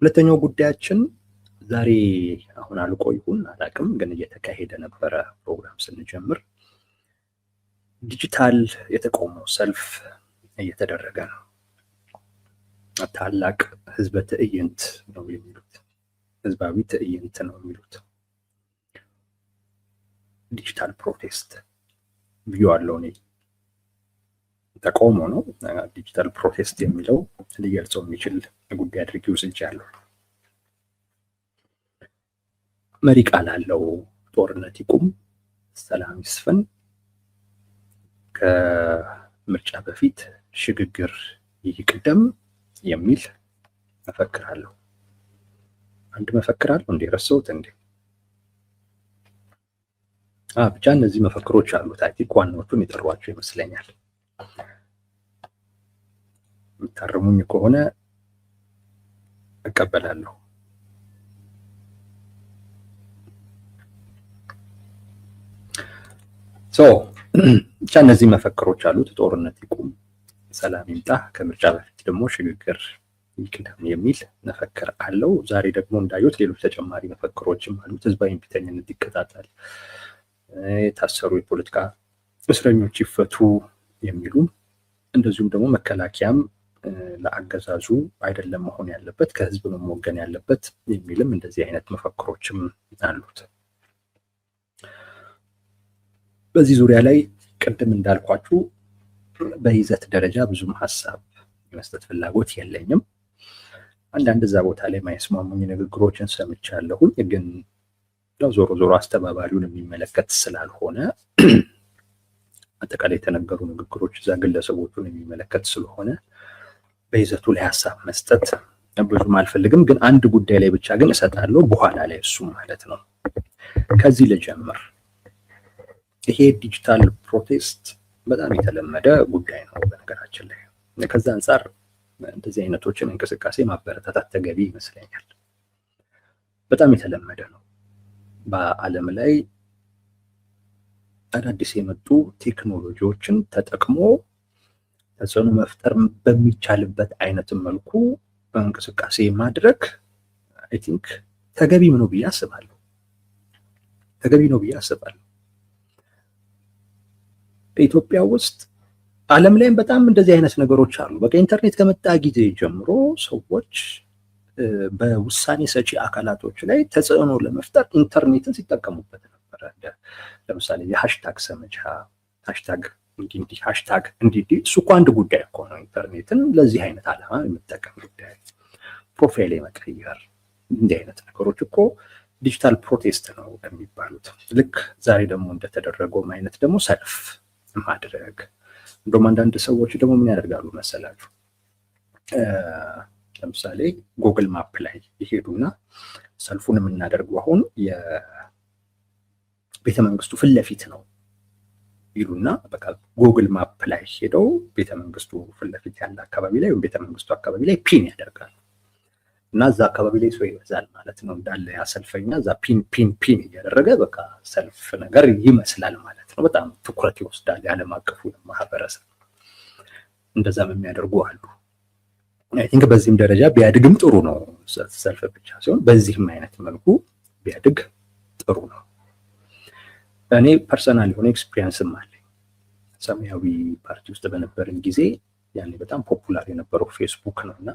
ሁለተኛው ጉዳያችን ዛሬ አሁን አልቆ ይሁን አላውቅም፣ ግን እየተካሄደ ነበረ ፕሮግራም ስንጀምር ዲጂታል የተቃውሞ ሰልፍ እየተደረገ ነው። ታላቅ ህዝበ ትዕይንት ነው የሚሉት፣ ህዝባዊ ትዕይንት ነው የሚሉት። ዲጂታል ፕሮቴስት ብዬዋለሁ እኔ። ተቃውሞ ነው። ዲጂታል ፕሮቴስት የሚለው ሊገልጸው የሚችል ጉዳይ አድርጌ ወስጃለሁ። መሪ ቃል አለው። ጦርነት ይቁም፣ ሰላም ይስፈን፣ ከምርጫ በፊት ሽግግር ይቅደም የሚል መፈክር አለው። አንድ መፈክር አለው እንዴ? ረሳሁት እንዴ? ብቻ እነዚህ መፈክሮች አሉት። አይ ቲንክ ዋናዎቹን የጠሯቸው ይመስለኛል። የምታርሙኝ ከሆነ እቀበላለሁ። ብቻ እነዚህ መፈክሮች አሉት። ጦርነት ይቁም፣ ሰላም ይምጣ፣ ከምርጫ በፊት ደግሞ ሽግግር ይቅደም የሚል መፈክር አለው። ዛሬ ደግሞ እንዳዩት ሌሎች ተጨማሪ መፈክሮችም አሉት። ህዝባዊ እምቢተኝነት ይቀጣጠል፣ የታሰሩ የፖለቲካ እስረኞች ይፈቱ የሚሉ፣ እንደዚሁም ደግሞ መከላከያም ለአገዛዙ አይደለም መሆን ያለበት ከህዝብ ነው መወገን ያለበት የሚልም እንደዚህ አይነት መፈክሮችም አሉት። በዚህ ዙሪያ ላይ ቅድም እንዳልኳችሁ በይዘት ደረጃ ብዙም ሀሳብ የመስጠት ፍላጎት የለኝም። አንዳንድ እዛ ቦታ ላይ ማይስማሙኝ ንግግሮችን ሰምቻለሁኝ፣ ግን ዞሮ ዞሮ አስተባባሪውን የሚመለከት ስላልሆነ አጠቃላይ የተነገሩ ንግግሮች እዛ ግለሰቦቹን የሚመለከት ስለሆነ በይዘቱ ላይ ሀሳብ መስጠት ብዙም አልፈልግም። ግን አንድ ጉዳይ ላይ ብቻ ግን እሰጣለሁ፣ በኋላ ላይ እሱ ማለት ነው። ከዚህ ልጀምር። ይሄ ዲጂታል ፕሮቴስት በጣም የተለመደ ጉዳይ ነው በነገራችን ላይ። ከዛ አንጻር እንደዚህ አይነቶችን እንቅስቃሴ ማበረታታት ተገቢ ይመስለኛል። በጣም የተለመደ ነው። በዓለም ላይ አዳዲስ የመጡ ቴክኖሎጂዎችን ተጠቅሞ ተጽዕኖ መፍጠር በሚቻልበት አይነት መልኩ እንቅስቃሴ ማድረግ አይ ቲንክ ተገቢም ነው ብዬ አስባለሁ። በኢትዮጵያ ውስጥ ዓለም ላይም በጣም እንደዚህ አይነት ነገሮች አሉ። በቃ ኢንተርኔት ከመጣ ጊዜ ጀምሮ ሰዎች በውሳኔ ሰጪ አካላቶች ላይ ተጽዕኖ ለመፍጠር ኢንተርኔትን ሲጠቀሙበት ነበረ። ለምሳሌ የሃሽታግ ሰመቻ፣ ሃሽታግ እንዲህ እሱ እኮ አንድ ጉዳይ እኮ ነው። ኢንተርኔትን ለዚህ አይነት ዓላማ የመጠቀም ጉዳይ፣ ፕሮፋይል የመቀየር እንዲህ አይነት ነገሮች እኮ ዲጂታል ፕሮቴስት ነው የሚባሉት። ልክ ዛሬ ደግሞ እንደተደረገው አይነት ደግሞ ሰልፍ ማድረግ። እንደውም አንዳንድ ሰዎች ደግሞ ምን ያደርጋሉ መሰላችሁ? ለምሳሌ ጉግል ማፕ ላይ ይሄዱና ሰልፉን የምናደርገው አሁን የቤተመንግስቱ ፊት ለፊት ነው ይሉና በቃ ጉግል ማፕ ላይ ሄደው ቤተመንግስቱ ፊት ለፊት ያለ አካባቢ ላይ ወይም ቤተመንግስቱ አካባቢ ላይ ፒን ያደርጋሉ። እና እዛ አካባቢ ላይ ሰው ይበዛል ማለት ነው። እንዳለ ያሰልፈኛ እዛ ፒን እያደረገ በቃ ሰልፍ ነገር ይመስላል ማለት ነው። በጣም ትኩረት ይወስዳል የዓለም አቀፉ ማህበረሰብ። እንደዛም የሚያደርጉ አሉ። አይ ቲንክ በዚህም ደረጃ ቢያድግም ጥሩ ነው። ሰልፍ ብቻ ሲሆን በዚህም አይነት መልኩ ቢያድግ ጥሩ ነው። እኔ ፐርሰናል የሆነ ኤክስፒሪየንስም አለኝ። ሰማያዊ ፓርቲ ውስጥ በነበርን ጊዜ ያኔ በጣም ፖፑላር የነበረው ፌስቡክ ነው እና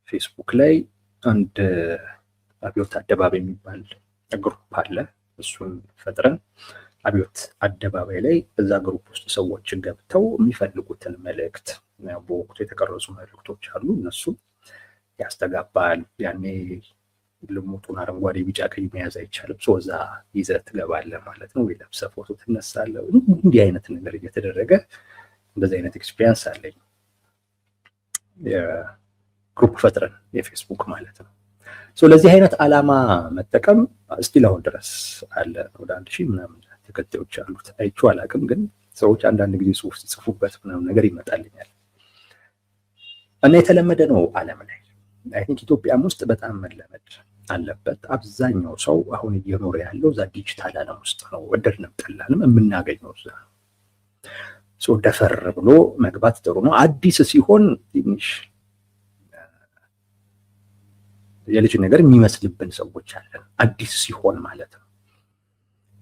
ፌስቡክ ላይ አንድ አብዮት አደባባይ የሚባል ግሩፕ አለ። እሱን ፈጥረን አብዮት አደባባይ ላይ እዛ ግሩፕ ውስጥ ሰዎች ገብተው የሚፈልጉትን መልእክት፣ በወቅቱ የተቀረጹ መልእክቶች አሉ፣ እነሱ ያስተጋባል። ያኔ ልሙጡን አረንጓዴ ቢጫ ቀይ መያዝ አይቻልም። እዛ ይዘህ ትገባለህ ማለት ነው፣ ወይ ለብሰህ ፎቶ ትነሳለህ። እንዲህ አይነት ነገር እየተደረገ እንደዚህ አይነት ኤክስፒሪየንስ አለኝ። ግሩፕ ፈጥረን የፌስቡክ ማለት ነው። ለዚህ አይነት ዓላማ መጠቀም እስቲል አሁን ድረስ አለ። ወደ 1000 ምናምን ተከታዮች አሉት። አይቼው አላውቅም፣ ግን ሰዎች አንዳንድ ጊዜ ጽሁፍ ሲጽፉበት ምናምን ነገር ይመጣልኛል እና የተለመደ ነው ዓለም ላይ። አይ ቲንክ ኢትዮጵያም ውስጥ በጣም መለመድ አለበት። አብዛኛው ሰው አሁን እየኖረ ያለው እዛ ዲጂታል ዓለም ውስጥ ነው። ወደድንም ጠላንም የምናገኘው እዛ። ደፈር ብሎ መግባት ጥሩ ነው። አዲስ ሲሆን ትንሽ የልጅ ነገር የሚመስልብን ሰዎች አለን፣ አዲስ ሲሆን ማለት ነው።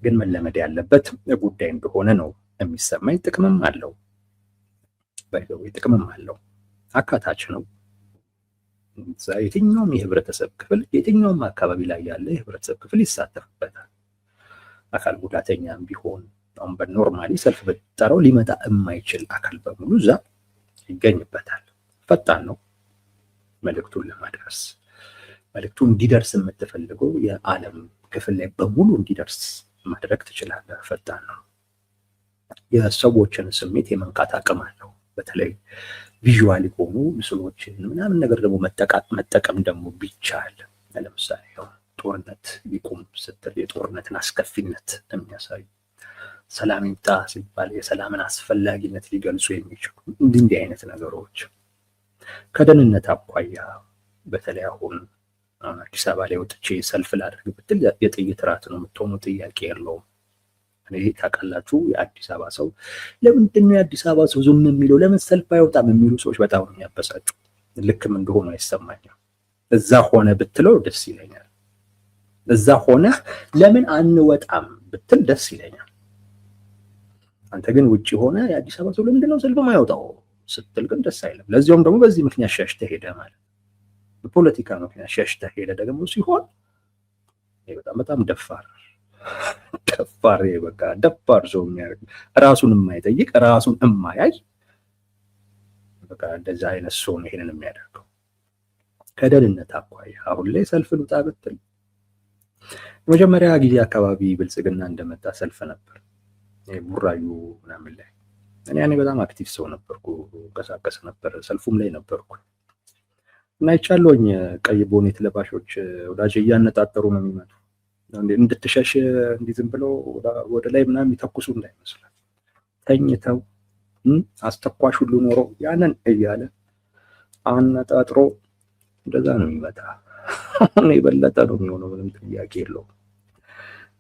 ግን መለመድ ያለበት ጉዳይ እንደሆነ ነው የሚሰማኝ። ጥቅምም አለው፣ ጥቅምም አለው። አካታች ነው። የትኛውም የህብረተሰብ ክፍል የትኛውም አካባቢ ላይ ያለ የህብረተሰብ ክፍል ይሳተፍበታል። አካል ጉዳተኛም ቢሆን አሁን በኖርማሊ ሰልፍ በጠራው ሊመጣ የማይችል አካል በሙሉ እዛ ይገኝበታል። ፈጣን ነው መልእክቱን ለማድረስ። መልእክቱ እንዲደርስ የምትፈልገው የዓለም ክፍል ላይ በሙሉ እንዲደርስ ማድረግ ትችላለህ። ፈጣን ነው። የሰዎችን ስሜት የመንካት አቅም አለው። በተለይ ቪዥዋል የሆኑ ምስሎችን ምናምን ነገር ደግሞ መጠቀም ደግሞ ቢቻል፣ ለምሳሌ ጦርነት ሊቆም ስትል የጦርነትን አስከፊነት የሚያሳዩ፣ ሰላም ይምጣ ሲባል የሰላምን አስፈላጊነት ሊገልጹ የሚችሉ እንዲህ አይነት ነገሮች ከደህንነት አኳያ በተለይ አሁን አዲስ አበባ ላይ ወጥቼ ሰልፍ ላድርግ ብትል የጥይት ራት ነው የምትሆነው፣ ጥያቄ የለውም። እኔ ታውቃላችሁ የአዲስ አበባ ሰው ለምንድን ነው የአዲስ አበባ ሰው ዝም የሚለው ለምን ሰልፍ አይወጣም የሚሉ ሰዎች በጣም ነው የሚያበሳጩ። ልክም እንደሆኑ አይሰማኝም። እዛ ሆነ ብትለው ደስ ይለኛል። እዛ ሆነ ለምን አንወጣም ብትል ደስ ይለኛል። አንተ ግን ውጪ ሆነ የአዲስ አበባ ሰው ለምንድን ነው ሰልፍ የማይወጣው ስትል ግን ደስ አይልም። ለዚያውም ደግሞ በዚህ ምክንያት ሸሽተህ ሄደ ማለት በፖለቲካ ምክንያት ሸሽተህ ሄደ ደግሞ ሲሆን በጣም ደፋር በቃ ደፋር ሰው የሚያደርግ ራሱን የማይጠይቅ ራሱን የማያይ በቃ እንደዛ አይነት ሰው ነው ይሄንን የሚያደርገው። ከደህንነት አኳያ አሁን ላይ ሰልፍ ልውጣ ብትል መጀመሪያ ጊዜ አካባቢ ብልጽግና እንደመጣ ሰልፍ ነበር ቡራዩ ምናምን ላይ እኔ በጣም አክቲቭ ሰው ነበርኩ፣ እንቀሳቀስ ነበር፣ ሰልፉም ላይ ነበርኩ እና ይቻለውኝ ቀይ ቦኔት ለባሾች ወዳጅ እያነጣጠሩ ነው የሚመጡ እንድትሸሽ እንዲህ ዝም ብለው ወደ ላይ ምናምን የሚተኩሱ እንዳይመስላል። ተኝተው አስተኳሽ ሁሉ ኖሮ ያንን እያለ አነጣጥሮ እንደዛ ነው የሚመጣ። የበለጠ ነው የሚሆነው፣ ምንም ጥያቄ የለውም።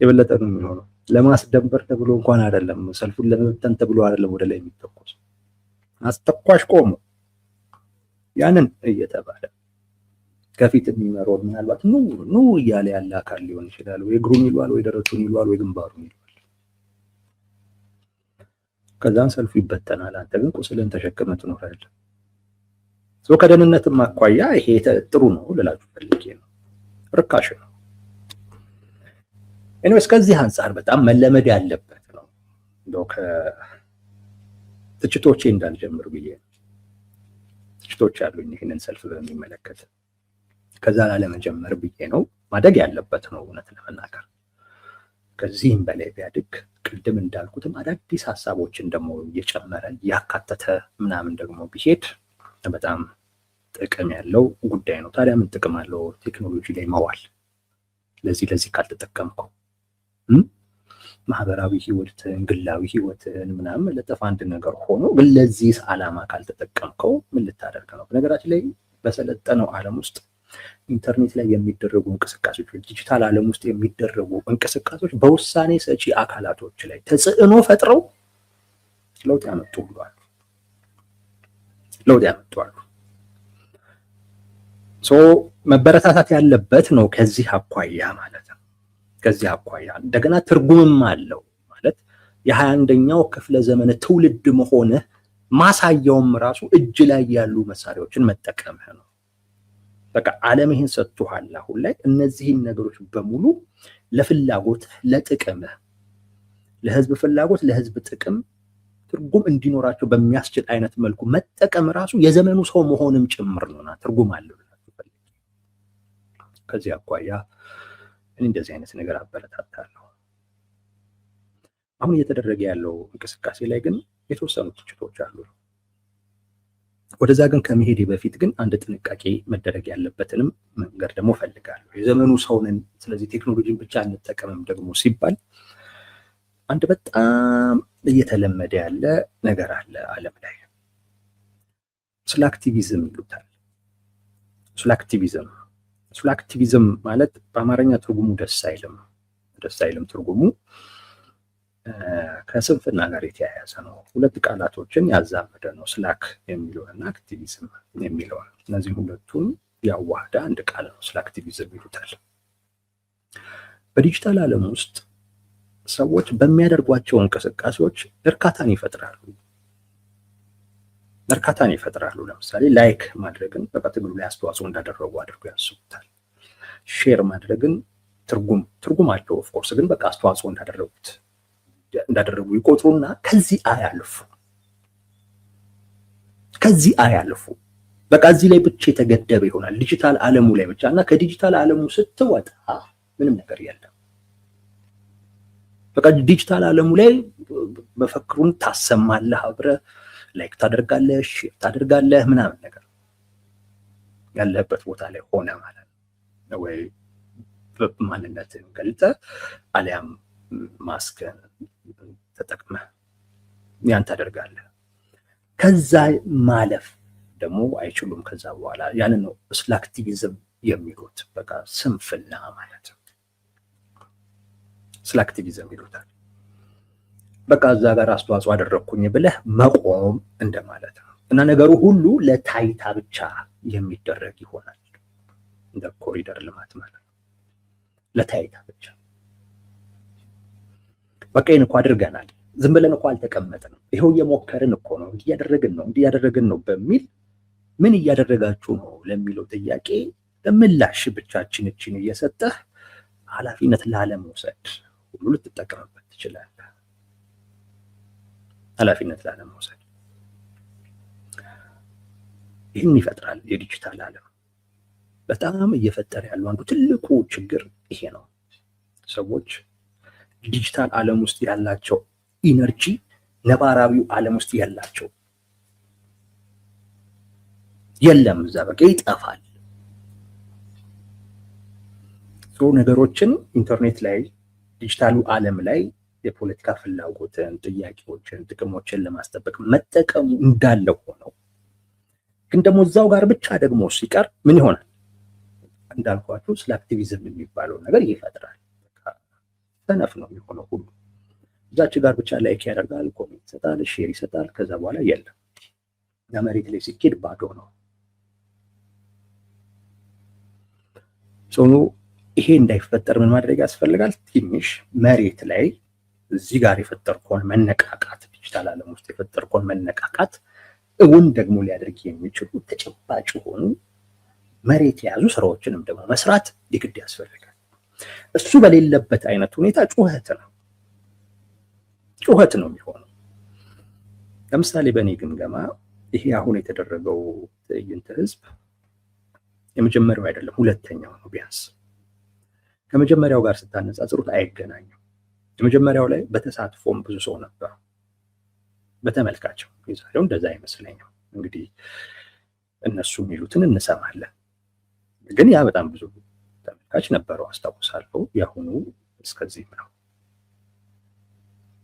የበለጠ ነው የሚሆነው። ለማስደንበር ተብሎ እንኳን አይደለም፣ ሰልፉን ለመበተን ተብሎ አይደለም ወደ ላይ የሚተኩስ። አስተኳሽ ቆሞ ያንን እየተባለ ከፊት የሚመራው ምናልባት ኑ እያለ ያለ አካል ሊሆን ይችላል። ወይ እግሩን ይሏል፣ ወይ ደረቱን ይሏል፣ ወይ ግንባሩን ይሏል። ከዛን ሰልፉ ይበተናል። አንተ ግን ቁስልን ተሸክመህ ትኖራለህ። ከደህንነትም አኳያ ይሄ ጥሩ ነው ልላችሁ ፈልጌ ነው። ርካሽ ነው። ኤኒዌይስ ከዚህ አንጻር በጣም መለመድ ያለበት ነው። እንደው ከትችቶቼ እንዳልጀምር ብዬ ትችቶች አሉኝ ይህንን ሰልፍ በሚመለከት ከዛ ላለመጀመር ብዬ ነው። ማደግ ያለበት ነው እውነት ለመናገር ከዚህም በላይ ቢያድግ ቅድም እንዳልኩትም አዳዲስ ሀሳቦችን ደግሞ እየጨመረ እያካተተ ምናምን ደግሞ ቢሄድ በጣም ጥቅም ያለው ጉዳይ ነው። ታዲያ ምን ጥቅም አለው ቴክኖሎጂ ላይ መዋል? ለዚህ ካልተጠቀምከው ማህበራዊ ህይወትን ግላዊ ህይወትን ምናምን መለጠፍ አንድ ነገር ሆኖ ግን ለዚህ ዓላማ ካልተጠቀምከው ምን ልታደርግ ነው? በነገራችን ላይ በሰለጠነው ዓለም ውስጥ ኢንተርኔት ላይ የሚደረጉ እንቅስቃሴዎች፣ ዲጂታል ዓለም ውስጥ የሚደረጉ እንቅስቃሴዎች በውሳኔ ሰጪ አካላቶች ላይ ተጽዕኖ ፈጥረው ለውጥ ያመጡዋል። መበረታታት ያለበት ነው ከዚህ አኳያ ማለት ነው። ከዚህ አኳያ እንደገና ትርጉምም አለው ማለት የ21ኛው ክፍለ ዘመን ትውልድ መሆንህ ማሳያውም ራሱ እጅ ላይ ያሉ መሳሪያዎችን መጠቀምህ ነው። በቃ ዓለም ይሄን ሰጥቷል። አሁን ላይ እነዚህን ነገሮች በሙሉ ለፍላጎት ለጥቅምህ፣ ለህዝብ ፍላጎት ለህዝብ ጥቅም ትርጉም እንዲኖራቸው በሚያስችል አይነት መልኩ መጠቀም ራሱ የዘመኑ ሰው መሆንም ጭምር ነውና ትርጉም አለው። ከዚህ አኳያ እኔ እንደዚህ አይነት ነገር አበረታታለሁ። አሁን እየተደረገ ያለው እንቅስቃሴ ላይ ግን የተወሰኑ ትችቶች አሉ። ወደዛ ግን ከመሄዴ በፊት ግን አንድ ጥንቃቄ መደረግ ያለበትንም መንገድ ደግሞ ፈልጋለሁ። የዘመኑ ሰው ነን፣ ስለዚህ ቴክኖሎጂን ብቻ እንጠቀምም ደግሞ ሲባል አንድ በጣም እየተለመደ ያለ ነገር አለ ዓለም ላይ። ስለ አክቲቪዝም ይሉታል። ስለ አክቲቪዝም ማለት በአማርኛ ትርጉሙ ደስ አይልም። ትርጉሙ ከስንፍና ጋር የተያያዘ ነው። ሁለት ቃላቶችን ያዛመደ ነው፣ ስላክ የሚለውና አክቲቪዝም የሚለው። እነዚህ ሁለቱን ያዋሃደ አንድ ቃል ነው። ስለ አክቲቪዝም ይሉታል። በዲጂታል ዓለም ውስጥ ሰዎች በሚያደርጓቸው እንቅስቃሴዎች እርካታን ይፈጥራሉ። ለምሳሌ ላይክ ማድረግን በቃ ትግሉ ላይ አስተዋጽኦ እንዳደረጉ አድርገው ያስቡታል። ሼር ማድረግን ትርጉም አለው። ኦፍኮርስ ግን በቃ አስተዋጽኦ እንዳደረጉ ይቆጥሩና ከዚህ አያልፉ። በቃ እዚህ ላይ ብቻ የተገደበ ይሆናል፣ ዲጂታል ዓለሙ ላይ ብቻ እና ከዲጂታል ዓለሙ ስትወጣ ምንም ነገር የለም። በቃ ዲጂታል ዓለሙ ላይ መፈክሩን ታሰማለህ፣ አብረህ ላይክ ታደርጋለህ፣ ሼር ታደርጋለህ ምናምን ነገር ያለበት ቦታ ላይ ሆነ ማለት ነው። ወይ ማንነትን ገልጠህ አሊያም ማስክን ተጠቅመህ ያን ታደርጋለህ። ከዛ ማለፍ ደግሞ አይችሉም። ከዛ በኋላ ያንን ነው ስለ አክቲቪዝም የሚሉት። በቃ ስንፍና ማለት ነው። ስለ አክቲቪዝም ይሉታል። በቃ እዛ ጋር አስተዋጽኦ አደረግኩኝ ብለህ መቆም እንደማለት ነው። እና ነገሩ ሁሉ ለታይታ ብቻ የሚደረግ ይሆናል። እንደ ኮሪደር ልማት ማለት ነው። ለታይታ ብቻ በቃ ይህን እኮ አድርገናል፣ ዝም ብለን እኮ አልተቀመጥንም፣ ይኸው እየሞከርን እኮ ነው፣ እንዲያደረግን ነው በሚል ምን እያደረጋችሁ ነው ለሚለው ጥያቄ ምላሽ ብቻችን እችን እየሰጠህ ኃላፊነት ላለመውሰድ ሁሉ ልትጠቀምበት ትችላለህ። ኃላፊነት ላለመውሰድ ይህን ይፈጥራል የዲጂታል ዓለም። በጣም እየፈጠረ ያለው አንዱ ትልቁ ችግር ይሄ ነው። ሰዎች ዲጂታል ዓለም ውስጥ ያላቸው ኢነርጂ ነባራዊው ዓለም ውስጥ ያላቸው የለም። እዛ በቃ ይጠፋል። ነገሮችን ኢንተርኔት ላይ ዲጂታሉ ዓለም ላይ የፖለቲካ ፍላጎትን፣ ጥያቄዎችን፣ ጥቅሞችን ለማስጠበቅ መጠቀሙ እንዳለ ሆነው ግን ደግሞ እዛው ጋር ብቻ ደግሞ ሲቀር ምን ይሆናል? እንዳልኳችሁ ስለ አክቲቪዝም የሚባለው ነገር ይፈጥራል። ሰነፍ ነው የሚሆነው ሁሉ። እዛች ጋር ብቻ ላይክ ያደርጋል፣ ኮሜንት ይሰጣል፣ ሼር ይሰጣል። ከዛ በኋላ የለም። መሬት ላይ ሲኬድ ባዶ ነው። ይሄ እንዳይፈጠር ምን ማድረግ ያስፈልጋል? ትንሽ መሬት ላይ እዚህ ጋር የፈጠርከውን መነቃቃት፣ ዲጂታል ዓለም ውስጥ የፈጠርከውን መነቃቃት እውን ደግሞ ሊያደርግ የሚችሉ ተጨባጭ የሆኑ መሬት የያዙ ስራዎችንም ደግሞ መስራት የግድ ያስፈልጋል። እሱ በሌለበት አይነት ሁኔታ ጩኸት ነው የሚሆነው። ለምሳሌ በእኔ ግምገማ ይሄ አሁን የተደረገው ትዕይንተ ህዝብ የመጀመሪያው አይደለም፣ ሁለተኛው ነው። ቢያንስ ከመጀመሪያው ጋር ስታነጻጽሩት አይገናኙም። የመጀመሪያው ላይ በተሳትፎም ብዙ ሰው ነበር በተመልካቸው። የዛሬው እንደዛ አይመስለኝም። እንግዲህ እነሱ የሚሉትን እንሰማለን፣ ግን ያ በጣም ብዙ ተመልካች ነበረው አስታውሳለሁ። የአሁኑ እስከዚህም ነው።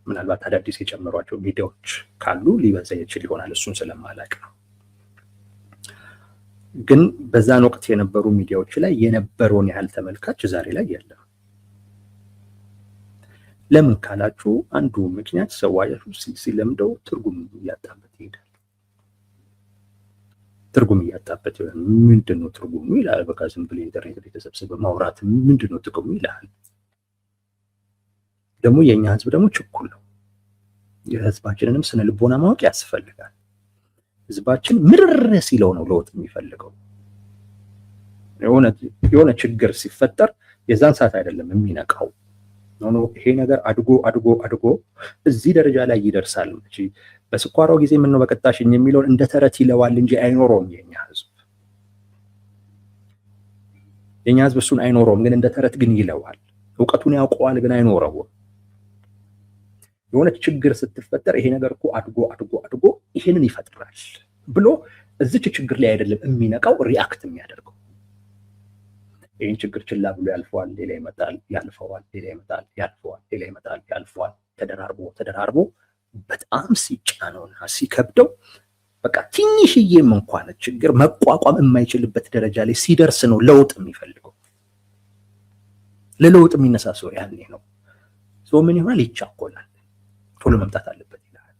ምናልባት አዳዲስ የጨመሯቸው ሚዲያዎች ካሉ ሊበዛ ይችል ይሆናል፣ እሱን ስለማላውቅ ነው። ግን በዛን ወቅት የነበሩ ሚዲያዎች ላይ የነበረውን ያህል ተመልካች ዛሬ ላይ የለም። ለምን ካላችሁ አንዱ ምክንያት ሰው ሲለምደው ትርጉም እያጣበት ይሄዳል። ትርጉም እያጣበት ይሆናል። ምንድነው ትርጉሙ ይላል። በቃ ዝም ብሎ ኢንተርኔት ላይ ተሰብስበ ማውራት ምንድነው ጥቅሙ ይላል። ደግሞ የኛ ህዝብ ደግሞ ችኩል ነው። የህዝባችንንም ስነ ልቦና ማወቅ ያስፈልጋል። ህዝባችን ምርር ሲለው ነው ለውጥ የሚፈልገው። የሆነ ችግር ሲፈጠር የዛን ሰዓት አይደለም የሚነቃው። ይሄ ነገር አድጎ እዚህ ደረጃ ላይ ይደርሳል እንጂ በስኳራው ጊዜ ምን ነው በቀጣሽኝ የሚለውን እንደ ተረት ይለዋል እንጂ አይኖረውም። የኛ ህዝብ እሱን አይኖረውም፣ ግን እንደ ተረት ግን ይለዋል። እውቀቱን ያውቀዋል፣ ግን አይኖረውም። የሆነ ችግር ስትፈጠር ይሄ ነገር እኮ አድጎ ይሄንን ይፈጥራል ብሎ እዚች ችግር ላይ አይደለም የሚነቃው፣ ሪአክት የሚያደርገው። ይህን ችግር ችላ ብሎ ያልፈዋል፣ ሌላ ይመጣል፣ ያልፈዋል፣ ሌላ ይመጣል፣ ያልፈዋል፣ ሌላ ይመጣል፣ ያልፈዋል። ተደራርቦ በጣም ሲጫነውና ሲከብደው በቃ ትንሽዬም እንኳን ችግር መቋቋም የማይችልበት ደረጃ ላይ ሲደርስ ነው ለውጥ የሚፈልገው። ለለውጥ የሚነሳሰው ያኔ ነው። ሰው ምን ይሆናል? ይቻኮላል። ቶሎ መምጣት አለበት ይላል።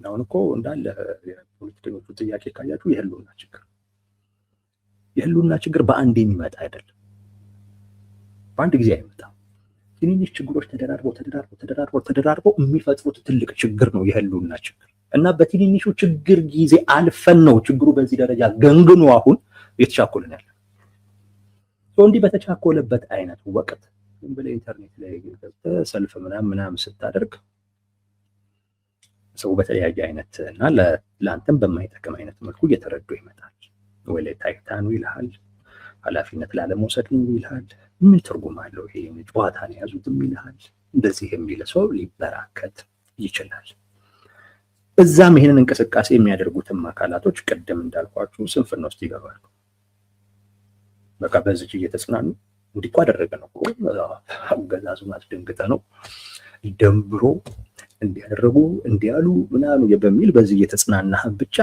አሁን እኮ እንዳለ የፖለቲከኞቹ ጥያቄ ካያችሁ የህልውና ችግር የህልውና ችግር በአንድ የሚመጣ አይደለም፣ በአንድ ጊዜ አይመጣም። ትንንሽ ችግሮች ተደራርበው የሚፈጥሩት ትልቅ ችግር ነው የህልውና ችግር። እና በትንንሹ ችግር ጊዜ አልፈን ነው ችግሩ በዚህ ደረጃ ገንግኖ አሁን እየተቻኮልን ያለ። እንዲህ በተቻኮለበት አይነት ወቅት ዝም ብለህ ኢንተርኔት ላይ ሰልፍ ምናምን ስታደርግ ሰው በተለያየ አይነት እና ለአንተም በማይጠቅም አይነት መልኩ እየተረዱ ይመጣል። ወይ ለታይታኑ ይልሃል፣ ኃላፊነት ላለመውሰድ ነው ይልሃል። ምን ትርጉም አለው ይሄ ጨዋታን የያዙትም ይልሃል። እንደዚህ የሚል ሰው ሊበራከት ይችላል። እዛም ይሄንን እንቅስቃሴ የሚያደርጉትም አካላቶች ቅድም እንዳልኳችሁ ስንፍና ውስጥ ይገባሉ። በቃ በዚህ እየተጽናኑ እንዲህ እኮ አደረገ ነው አገዛዙን አስደንግጠ ነው ደንብሮ እንዲያደርጉ እንዲያሉ ምናሉ በሚል በዚህ እየተጽናናህ ብቻ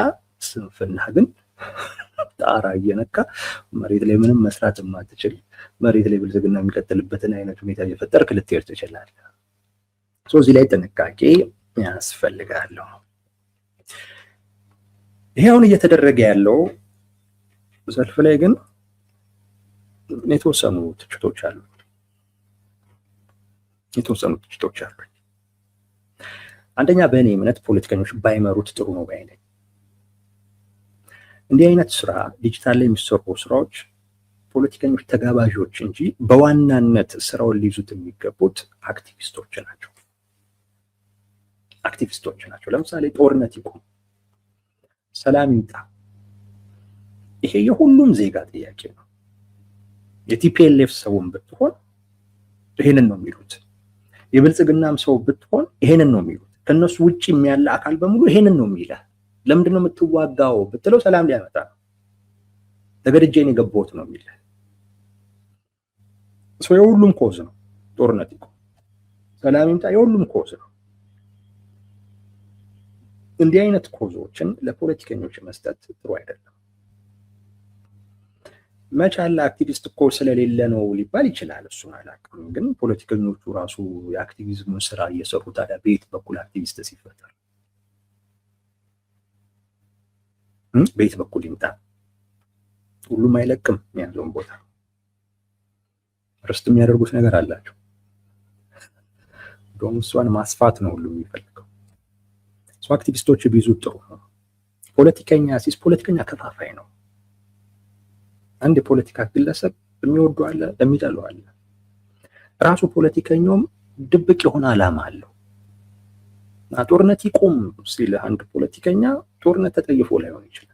ስንፍና ግን ጣራ እየነካ መሬት ላይ ምንም መስራት የማትችል መሬት ላይ ብልጽግና የሚቀጥልበትን አይነት ሁኔታ እየፈጠርክ ልትሄድ ትችላለህ። እዚህ ላይ ጥንቃቄ ያስፈልጋል። ይሄ አሁን እየተደረገ ያለው ሰልፍ ላይ ግን የተወሰኑ ትችቶች አሉ። አንደኛ በእኔ እምነት ፖለቲከኞች ባይመሩት ጥሩ ነው ባይ ነኝ። እንዲህ አይነት ስራ ዲጂታል ላይ የሚሰሩ ስራዎች ፖለቲከኞች ተጋባዦች እንጂ በዋናነት ስራውን ሊይዙት የሚገቡት አክቲቪስቶች ናቸው። ለምሳሌ ጦርነት ይቁም፣ ሰላም ይምጣ፣ ይሄ የሁሉም ዜጋ ጥያቄ ነው። የቲፒኤልኤፍ ሰውም ብትሆን ይሄንን ነው የሚሉት። የብልጽግናም ሰው ብትሆን ይሄንን ነው የሚሉት። ከነሱ ውጪ ያለ አካል በሙሉ ይሄንን ነው የሚለው። ለምንድን ነው የምትዋጋው ብትለው ሰላም ሊያመጣ ነው፣ ተገድጄን የገባሁት ነው የሚለው። ሰው የሁሉም ኮዝ ነው። ጦርነት ይቁም፣ ሰላም ይምጣ፣ የሁሉም ኮዝ ነው። እንዲህ አይነት ኮዞችን ለፖለቲከኞች መስጠት ጥሩ አይደለም። መቻል አክቲቪስት እኮ ስለሌለ ነው ሊባል ይችላል። እሱን አላውቅም። ግን ፖለቲከኞቹ ራሱ የአክቲቪዝሙን ስራ እየሰሩ ታዲያ በየት በኩል አክቲቪስት ሲፈጠር በየት በኩል ይምጣ? ሁሉም አይለቅም የሚያዘውን ቦታ። ርስት የሚያደርጉት ነገር አላቸው። እንደውም እሷን ማስፋት ነው ሁሉም የሚፈልገው። እሱ አክቲቪስቶች ቢይዙ ጥሩ ነው። ፖለቲከኛ ከፋፋይ ነው። አንድ የፖለቲካ ግለሰብ የሚወዱ አለ፣ የሚጠሉ አለ። ራሱ ፖለቲከኛውም ድብቅ የሆነ ዓላማ አለው። ጦርነት ይቁም ሲል አንድ ፖለቲከኛ ጦርነት ተጠይፎ ላይሆን ይችላል።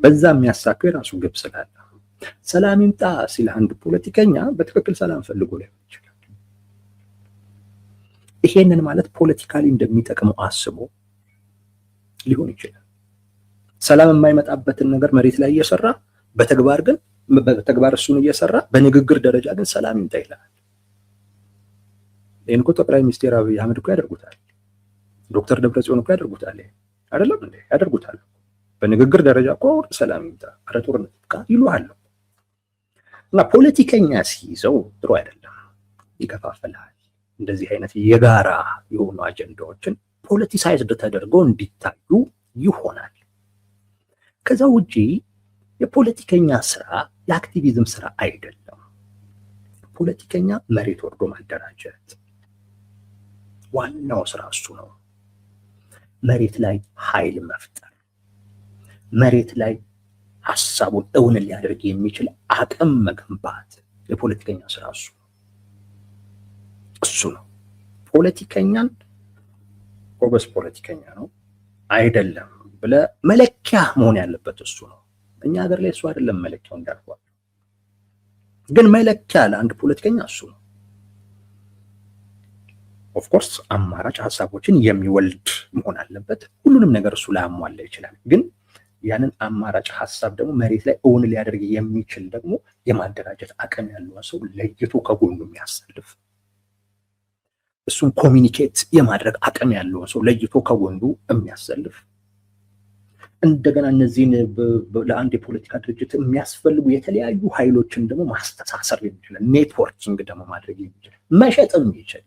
በዛ የሚያሳካው የራሱ ግብ ስላለ። ሰላም ይምጣ ሲል አንድ ፖለቲከኛ በትክክል ሰላም ፈልጎ ላይሆን ይችላል። ይሄንን ማለት ፖለቲካሊ እንደሚጠቅመው አስቦ ሊሆን ይችላል። ሰላም የማይመጣበትን ነገር መሬት ላይ እየሰራ በተግባር እሱን እየሰራ በንግግር ደረጃ ግን ሰላም ይምጣ ይላል። ይሄን እኮ ጠቅላይ ሚኒስትር አብይ አህመድ እኮ ያደርጉታል። ዶክተር ደብረጽዮን እኮ ያደርጉታል። አይደለም እንዴ? ያደርጉታል። በንግግር ደረጃ እኮ ሰላም ይምጣ፣ ኧረ ጦርነት ይብቃ ይሉሃል። እና ፖለቲከኛ ሲይዘው ጥሩ አይደለም፣ ይከፋፈላል። እንደዚህ አይነት የጋራ የሆኑ አጀንዳዎችን ፖለቲሳይዝድ ተደርገው እንዲታዩ ይሆናል። ከዛ ውጪ የፖለቲከኛ ስራ የአክቲቪዝም ስራ አይደለም። ፖለቲከኛ መሬት ወርዶ ማደራጀት ዋናው ስራ እሱ ነው። መሬት ላይ ኃይል መፍጠር፣ መሬት ላይ ሐሳቡን እውን ሊያደርግ የሚችል አቅም መገንባት የፖለቲከኛ ስራ እሱ ነው። ፖለቲከኛን ጎበዝ ፖለቲከኛ ነው አይደለም ብለ መለኪያ መሆን ያለበት እሱ ነው። እኛ ሀገር ላይ እሱ አይደለም መለኪያው እንዳልኳችሁ። ግን መለኪያ ለአንድ ፖለቲከኛ እሱ ነው። ኦፍ ኮርስ አማራጭ ሐሳቦችን የሚወልድ መሆን አለበት። ሁሉንም ነገር እሱ ላያሟላ ይችላል። ግን ያንን አማራጭ ሐሳብ ደግሞ መሬት ላይ እውን ሊያደርግ የሚችል ደግሞ የማደራጀት አቅም ያለው ሰው ለይቶ ከጎኑ የሚያሰልፍ፣ እሱን ኮሚኒኬት የማድረግ አቅም ያለው ሰው ለይቶ ከጎኑ የሚያሰልፍ፣ እንደገና እነዚህን ለአንድ የፖለቲካ ድርጅት የሚያስፈልጉ የተለያዩ ኃይሎችን ደግሞ ማስተሳሰር የሚችል፣ ኔትወርኪንግ ደግሞ ማድረግ የሚችል፣ መሸጥም የሚችል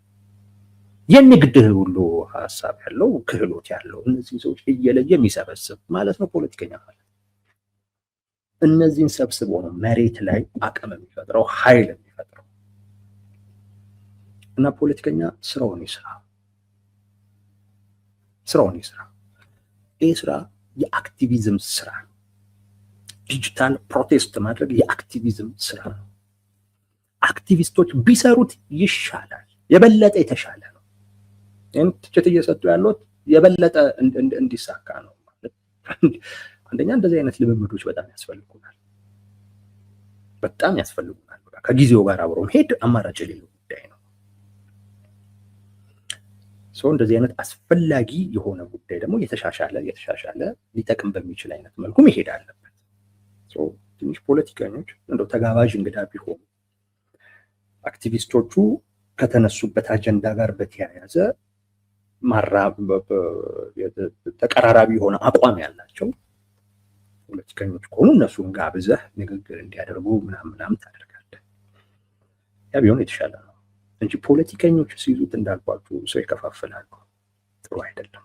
የንግድ ሁሉ ሐሳብ ያለው ክህሎት ያለው እነዚህ ሰዎች እየለየ የሚሰበስብ ማለት ነው ፖለቲከኛ ማለት። እነዚህን ሰብስቦ ነው መሬት ላይ አቅም የሚፈጥረው ኃይል የሚፈጥረው። እና ፖለቲከኛ ስራውን ይስራ። ይህ ስራ የአክቲቪዝም ስራ ነው። ዲጂታል ፕሮቴስት ማድረግ የአክቲቪዝም ስራ ነው። አክቲቪስቶች ቢሰሩት ይሻላል፣ የበለጠ የተሻለ ነው። ይህን ትችት እየሰጡ ያሉት የበለጠ እንዲሳካ ነው ማለት። አንደኛ እንደዚህ አይነት ልምምዶች በጣም ያስፈልጉናል። ከጊዜው ጋር አብሮ መሄድ አማራጭ የሌለው ጉዳይ ነው። እንደዚህ አይነት አስፈላጊ የሆነ ጉዳይ ደግሞ የተሻሻለ ሊጠቅም በሚችል አይነት መልኩ መሄድ አለበት። ትንሽ ፖለቲከኞች እንደው ተጋባዥ እንግዳ ቢሆኑ አክቲቪስቶቹ ከተነሱበት አጀንዳ ጋር በተያያዘ ተቀራራቢ የሆነ አቋም ያላቸው ፖለቲከኞች ከሆኑ እነሱን ጋብዘህ ንግግር እንዲያደርጉ ምናምን ታደርጋለህ። ያ ቢሆን የተሻለ ነው እንጂ ፖለቲከኞች ሲይዙት እንዳልኳችሁ ሰው ይከፋፍላሉ። ጥሩ አይደለም።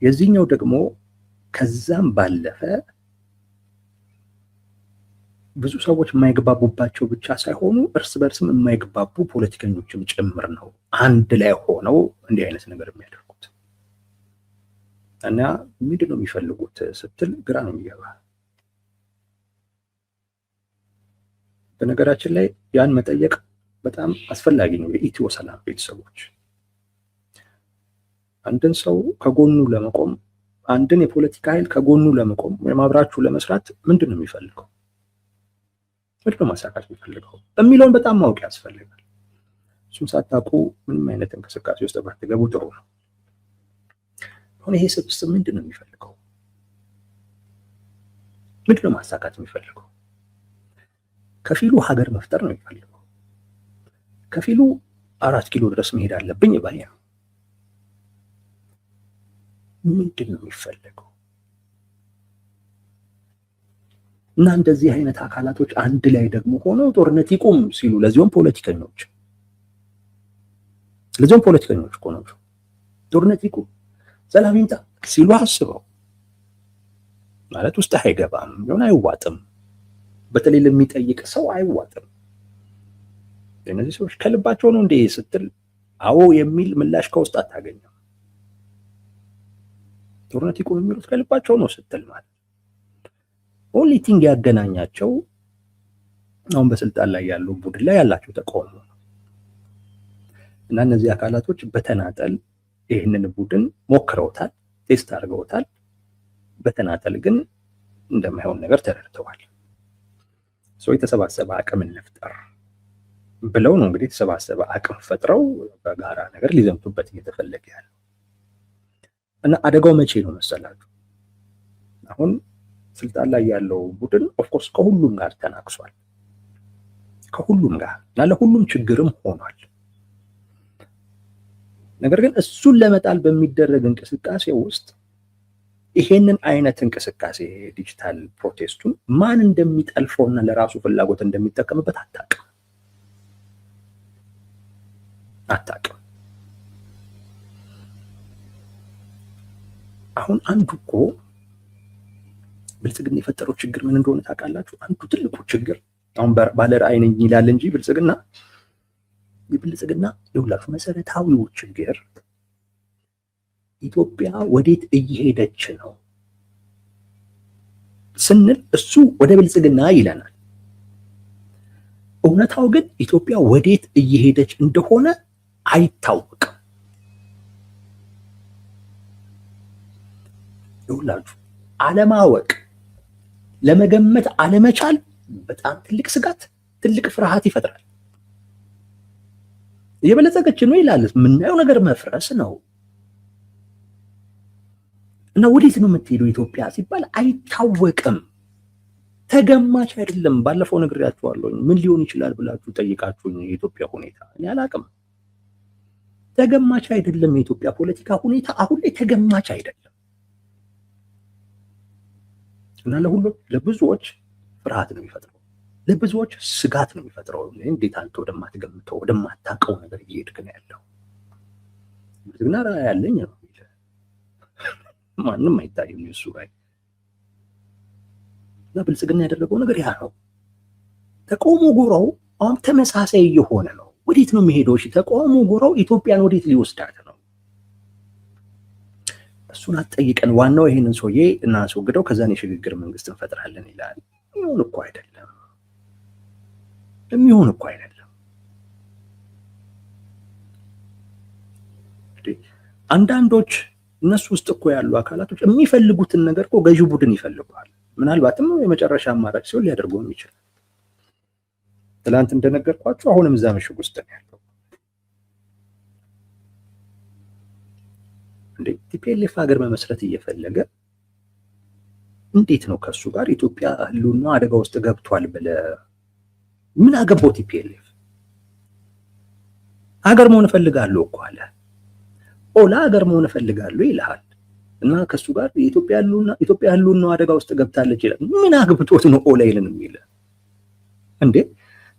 የዚህኛው ደግሞ ከዛም ባለፈ ብዙ ሰዎች የማይግባቡባቸው ብቻ ሳይሆኑ እርስ በርስም የማይግባቡ ፖለቲከኞችም ጭምር ነው አንድ ላይ ሆነው እንዲህ አይነት ነገር የሚያደርጉት። እና ምንድን ነው የሚፈልጉት ስትል ግራ ነው የሚገባ። በነገራችን ላይ ያን መጠየቅ በጣም አስፈላጊ ነው። የኢትዮ ሰላም ቤተሰቦች አንድን ሰው ከጎኑ ለመቆም አንድን የፖለቲካ ኃይል ከጎኑ ለመቆም ወይም አብራችሁ ለመስራት ምንድን ነው የሚፈልገው? ምንድን ነው ማሳካት የሚፈልገው የሚለውን በጣም ማወቅ ያስፈልጋል። እሱም ሳታውቁ ምንም አይነት እንቅስቃሴ ውስጥ ባትገቡ ጥሩ ነው። አሁን ይሄ ስብስብ ምንድን ነው የሚፈልገው? ምንድን ነው ማሳካት የሚፈልገው? ከፊሉ ሀገር መፍጠር ነው የሚፈልገው። ከፊሉ 4 ኪሎ ድረስ መሄድ አለብኝ ባይ ነው። ምንድን ነው የሚፈልገው? እና እንደዚህ አይነት አካላቶች አንድ ላይ ደግሞ ሆነው ጦርነት ይቁም ሲሉ ለዚሁም ፖለቲከኞች እኮ ነው ጦርነት ይቁም ሰላም ይምጣ ሲሉ አስበው ማለት ውስጥ አይገባም፣ ይሆን አይዋጥም። በተለይ ለሚጠይቅ ሰው አይዋጥም። እነዚህ ሰዎች ከልባቸው ነው እንዴ ስትል አዎ የሚል ምላሽ ከውስጥ አታገኝም። ጦርነት ይቁም የሚሉት ከልባቸው ነው ስትል ማለት ኦንሊ ቲንግ ያገናኛቸው አሁን በስልጣን ላይ ያለው ቡድን ላይ ያላቸው ተቃውሞ ነው። እና እነዚህ አካላቶች በተናጠል ይህንን ቡድን ሞክረውታል፣ ቴስት አድርገውታል። በተናጠል ግን እንደማይሆን ነገር ተረድተዋል። የተሰባሰበ አቅም እንፍጠር ብለው ነው እንግዲህ የተሰባሰበ አቅም ፈጥረው በጋራ ነገር ሊዘምቱበት እየተፈለገ ያለው። እና አደጋው መቼ ነው መሰላችሁ? አሁን ስልጣን ላይ ያለው ቡድን ኦፍኮርስ ከሁሉም ጋር ተናክሷል፣ ከሁሉም ጋር እና ለሁሉም ችግርም ሆኗል። ነገር ግን እሱን ለመጣል በሚደረግ እንቅስቃሴ ውስጥ ይሄንን አይነት እንቅስቃሴ ዲጂታል ፕሮቴስቱን ማን እንደሚጠልፈውና ለራሱ ፍላጎት እንደሚጠቀምበት አታውቅም። አሁን አንዱ እኮ ብልጽግና የፈጠረው ችግር ምን እንደሆነ ታውቃላችሁ? አንዱ ትልቁ ችግር አሁን ባለ ራዕይ ነኝ ይላል እንጂ ብልጽግና የሁላችሁ መሰረታዊው ችግር ኢትዮጵያ ወዴት እየሄደች ነው ስንል እሱ ወደ ብልጽግና ይለናል። እውነታው ግን ኢትዮጵያ ወዴት እየሄደች እንደሆነ አይታወቅም። ይሁላችሁ አለማወቅ፣ ለመገመት አለመቻል በጣም ትልቅ ስጋት፣ ትልቅ ፍርሃት ይፈጥራል። እየበለጸገች ነው ይላል፣ የምናየው ነገር መፍረስ ነው። እና ወዴት ነው የምትሄደው ኢትዮጵያ ሲባል አይታወቅም፣ ተገማች አይደለም። ባለፈው ነግሬያችኋለሁ። ምን ሊሆን ይችላል ብላችሁ ጠይቃችሁኝ የኢትዮጵያ ሁኔታ እኔ አላቅም። ተገማች አይደለም። የኢትዮጵያ ፖለቲካ ሁኔታ አሁን ላይ ተገማች አይደለም። እና ለብዙዎች ፍርሃት ነው የሚፈጥረው፣ ለብዙዎች ስጋት ነው የሚፈጥረው። እንዴት አንተ ወደማትገምተው ወደማታውቀው ነገር እየሄድክ ነው ያለው? ብልጽግና ራዕይ ያለኝ ነው፣ ማንም አይታይም እሱ ላይ። እና ብልጽግና ያደረገው ነገር ያ ነው። ተቃውሞ ጎራው አሁን ተመሳሳይ እየሆነ ነው። ወዴት ነው የሚሄደው? እሺ ተቃውሞ ጎራው ኢትዮጵያን ወዴት ሊወስዳት ነው? እሱን አትጠይቀን። ዋናው ይሄንን ሰውዬ እናስወግደው፣ ከዛን የሽግግር መንግስት እንፈጥራለን ይላል። የሚሆን እኮ አይደለም፣ የሚሆን እኮ አይደለም። አንዳንዶች እነሱ ውስጥ እኮ ያሉ አካላቶች የሚፈልጉትን ነገር እኮ ገዢው ቡድን ይፈልገዋል። ምናልባትም የመጨረሻ አማራጭ ሲሆን ሊያደርገውም ይችላል። ትላንት እንደነገርኳቸው አሁንም እዛ ምሽግ ውስጥ ነው ያለው። እንዴ ቲፒኤልኤፍ ሀገር መመስረት እየፈለገ እንዴት ነው ከሱ ጋር ኢትዮጵያ ህልውና አደጋ ውስጥ ገብቷል ብለህ ምን አገባው? ቲፒኤልኤፍ ሀገር መሆን እፈልጋለሁ እኮ አለ። ኦላ ሀገር መሆን እፈልጋለሁ ይልሃል እና ከሱ ጋር ኢትዮጵያ ህልውና አደጋ ውስጥ ገብታለች ይላል። ምን አግብቶት ነው ኦላ ይልን የሚል እንዴ?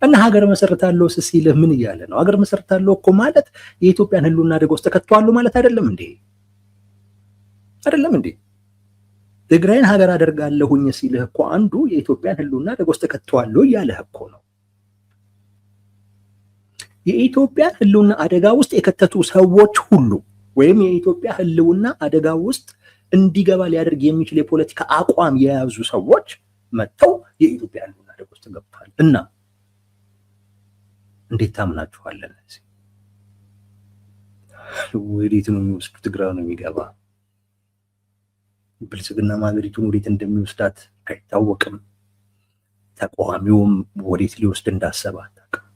እና ሀገር መሰረታለሁ ሲልህ ምን እያለ ነው? ሀገር መሰረታለሁ እኮ ማለት የኢትዮጵያን ህልውና አደጋ ውስጥ ከተዋለሁ ማለት አይደለም እንዴ? አይደለም እንዴ? ትግራይን ሀገር አደርጋለሁኝ ሲልህ እኮ አንዱ የኢትዮጵያን ህልውና አደጋ ውስጥ ከተዋለሁ እያለህ እኮ ነው። የኢትዮጵያን ህልውና አደጋ ውስጥ የከተቱ ሰዎች ሁሉ ወይም የኢትዮጵያ ህልውና አደጋ ውስጥ እንዲገባ ሊያደርግ የሚችል የፖለቲካ አቋም የያዙ ሰዎች መጥተው የኢትዮጵያ ህልውና አደጋ ውስጥ ገብቷል እና እንዴት ታምናችኋለን? ወዴት ነው የሚወስዱ? ትግራይ ነው የሚገባ። ብልጽግና ሀገሪቱን ወዴት እንደሚወስዳት አይታወቅም። ተቃዋሚውም ወዴት ሊወስድ እንዳሰበ አታውቅም።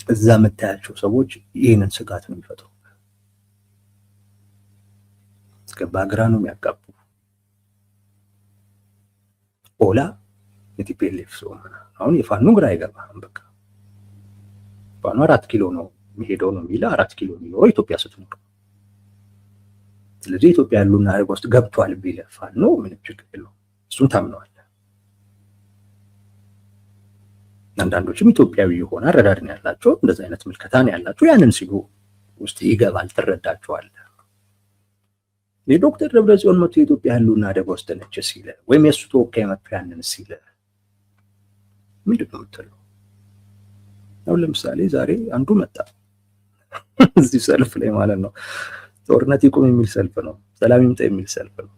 እዛ የምታያቸው ሰዎች ይህንን ስጋት ነው የሚፈጥሩ። እስከ ባግራ ነው የሚያጋቡ። ኦላ የቲፒኤልኤፍ ሰው አሁን የፋኖ ግራ አይገባም። በቃ ፋኖ 4 ኪሎ ነው የሚሄደው ነው የሚለው 4 ኪሎ የሚኖረው ኢትዮጵያ ስትኖር። ስለዚህ ኢትዮጵያ ያሉና አደጋ ውስጥ ገብቷል ቢል ፋኖ ምንም ችግር የለውም፣ እሱን ታምነዋል። አንዳንዶችም ኢትዮጵያዊ የሆነ አረዳድ ነው ያላቸው፣ እንደዚህ አይነት ምልከታ ነው ያላቸው። ያንን ሲሉ ውስጥ ይገባል፣ ትረዳቸዋለህ። የዶክተር ደብረጽዮን መጥቶ የኢትዮጵያ ህልውና አደጋ ውስጥ ነች ሲለ ወይም የእሱ ተወካይ መጥቶ ያንን ሲለ ምንድን ነው የምትለው? አሁን ለምሳሌ ዛሬ አንዱ መጣ እዚህ ሰልፍ ላይ ማለት ነው። ጦርነት ይቁም የሚል ሰልፍ ነው፣ ሰላም ይምጣ የሚል ሰልፍ ነው።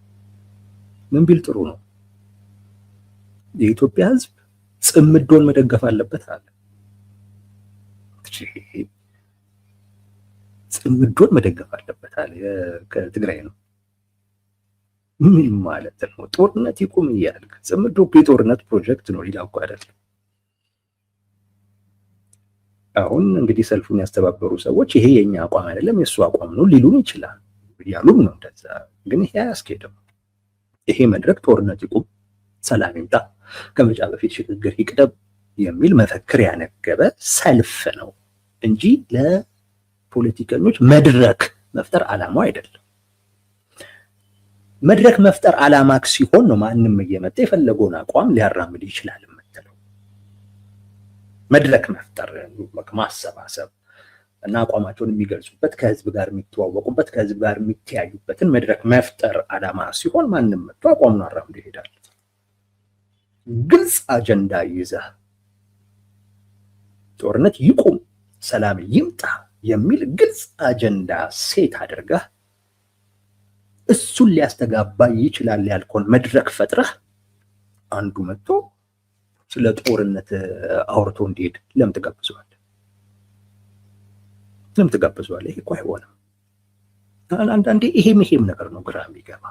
ምን ቢል ጥሩ ነው? የኢትዮጵያ ህዝብ ጽምዶን መደገፍ አለበት አለ። ጽምዶን መደገፍ አለበት አለ። ከትግራይ ነው። ምን ማለት ነው? ጦርነት ይቁም እያልክ ጽምዶ የጦርነት ፕሮጀክት ነው ሌላ እኮ አይደለም። አሁን እንግዲህ ሰልፉን ያስተባበሩ ሰዎች ይሄ የኛ አቋም አይደለም የእሱ አቋም ነው ሊሉን ይችላል፣ ያሉም ነው እንደዛ። ግን ይሄ አያስኬድም። ይሄ መድረክ ጦርነት ይቁም፣ ሰላም ይምጣ፣ ከመጫ በፊት ሽግግር ይቅደም የሚል መፈክር ያነገበ ሰልፍ ነው እንጂ ለፖለቲከኞች መድረክ መፍጠር ዓላማው አይደለም። መድረክ መፍጠር ዓላማክ ሲሆን ነው ማንም እየመጣ የፈለገውን አቋም ሊያራምድ ይችላል የምትለው። መድረክ መፍጠር ማሰባሰብ እና አቋማቸውን የሚገልጹበት፣ ከህዝብ ጋር የሚተዋወቁበት፣ ከህዝብ ጋር የሚተያዩበትን መድረክ መፍጠር ዓላማ ሲሆን ማንም መጥቶ አቋሙን አራምዶ ይሄዳል። ግልጽ አጀንዳ ይዘህ ጦርነት ይቁም፣ ሰላም ይምጣ የሚል ግልጽ አጀንዳ ሴት አድርገህ እሱን ሊያስተጋባ ይችላል ያልከውን መድረክ ፈጥረህ አንዱ መጥቶ ስለ ጦርነት አውርቶ እንዲሄድ ለምን ትጋብዘዋለህ? ለምን ትጋብዘዋለህ? ይሄ እኮ አይሆንም። አንዳንዴ ይሄም ነገር ነው ግራ የሚገባ።